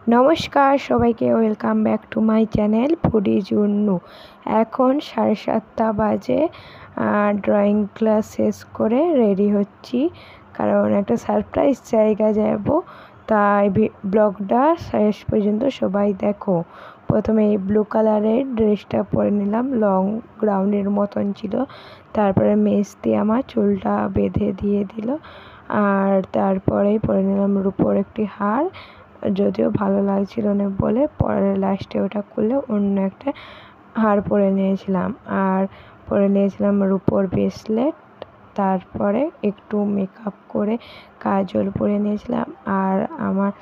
নমস্কার সবাইকে, welcome back to my channel foodie Junnu. এখন 7:30 বাজে। ড্রয়িং ক্লাস শেষ করে রেডি হচ্ছি, কারণ একটা সারপ্রাইজ জায়গা যাব। তাই ব্লগটা শেষ পর্যন্ত সবাই দেখো। প্রথমে এই ব্লু কালারের ড্রেসটা পরে নিলাম, লং গ্রাউন্ডের মতন ছিল। তারপরে মেস দিয়ে আমার চুলটা বেঁধে দিয়ে দিল, আর তারপরে পরে নিলাম রূপোর একটি হার। যদিও ভালো লাগছিল না বলে পরে লাস্টে ওটা খুলে অন্য একটা হার পরে নিয়েছিলাম, আর পরে নিয়েছিলাম রূপোর ব্রেসলেট। তারপরে একটু মেকআপ করে কাজল পরে নিয়েছিলাম, আর আমার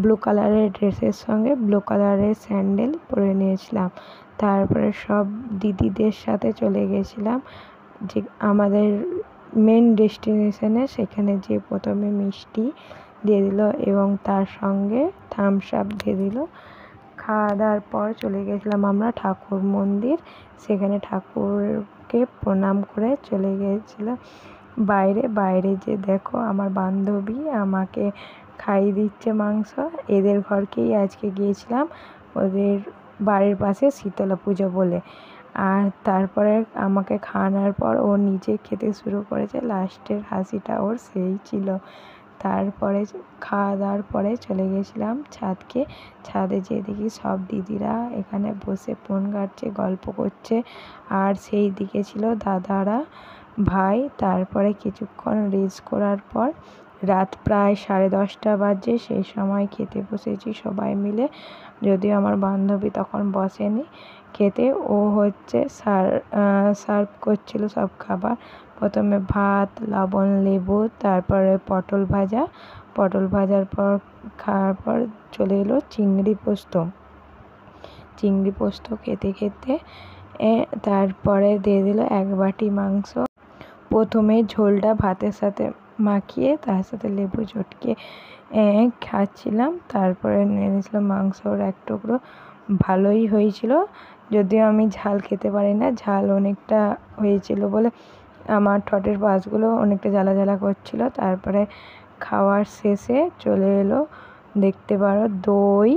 ব্লু কালারের ড্রেসের সঙ্গে ব্লু কালারের স্যান্ডেল পরে নিয়েছিলাম। তারপরে সব দিদিদের সাথে চলে গেছিলাম যে আমাদের মেন ডেস্টিনেশনে। সেখানে যে প্রথমে মিষ্টি দিয়ে দিল এবং তার সঙ্গে থামস আপ দিয়ে দিল। খাওয়া দাওয়ার পর চলে গেছিলাম আমরা ঠাকুর মন্দির। সেখানে ঠাকুরকে প্রণাম করে চলে গিয়েছিলাম বাইরে যে দেখো আমার বান্ধবী আমাকে খাইয়ে দিচ্ছে মাংস। এদের ঘরকেই আজকে গিয়েছিলাম, ওদের বাড়ির পাশে শীতলা পুজো বলে। আর তারপরে আমাকে খাওয়ানোর পর ও নিজে খেতে শুরু করেছে। লাস্টের হাসিটা ওর সেই ছিল। তারপরে খাওয়া দাওয়ার পরে চলে গেছিলাম ছাদে যেয়ে দেখি সব দিদিরা এখানে বসে ফোন ঘাঁটছে, গল্প করছে, আর সেই দিকে ছিল দাদারা, ভাই। তারপরে কিছুক্ষণ রেস্ট করার পর রাত প্রায় 10:30 বাজে। সেই সময় খেতে বসেছি সবাই মিলে, যদিও আমার বান্ধবী তখন বসেনি খেতে। ও হচ্ছে সার্ভ করছিল সব খাবার। প্রথমে ভাত, লবণ, লেবু, তারপরে পটল ভাজার পর খাওয়ার পর চলে এলো চিংড়ি পোস্ত খেতে তারপরে দিয়ে দিল 1 বাটি মাংস। প্রথমে ঝোলটা ভাতের সাথে মাখিয়ে তার সাথে লেবু চটকে খাচ্ছিলাম। তারপরে নিয়ে নিয়েছিলাম মাংসর 1 টুকরো। ভালোই হয়েছিল, যদিও আমি ঝাল খেতে পারি না। ঝাল অনেকটা হয়েছিল বলে আমার ঠোঁটের পাশগুলো অনেকটা জ্বালা করছিল। তারপরে খাওয়ার শেষে চলে এলো, দেখতে পারো, দই,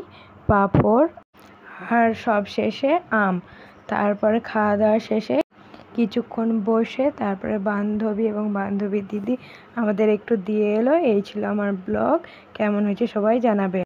পাঁপড়, আর সব শেষে আম। তারপরে খাওয়া দাওয়া শেষে কিছুক্ষণ বসে তারপরে বান্ধবী এবং বান্ধবীর দিদি আমাদের একটু দিয়ে এলো। এই ছিল আমার ব্লগ। কেমন হয়েছে সবাই জানাবে।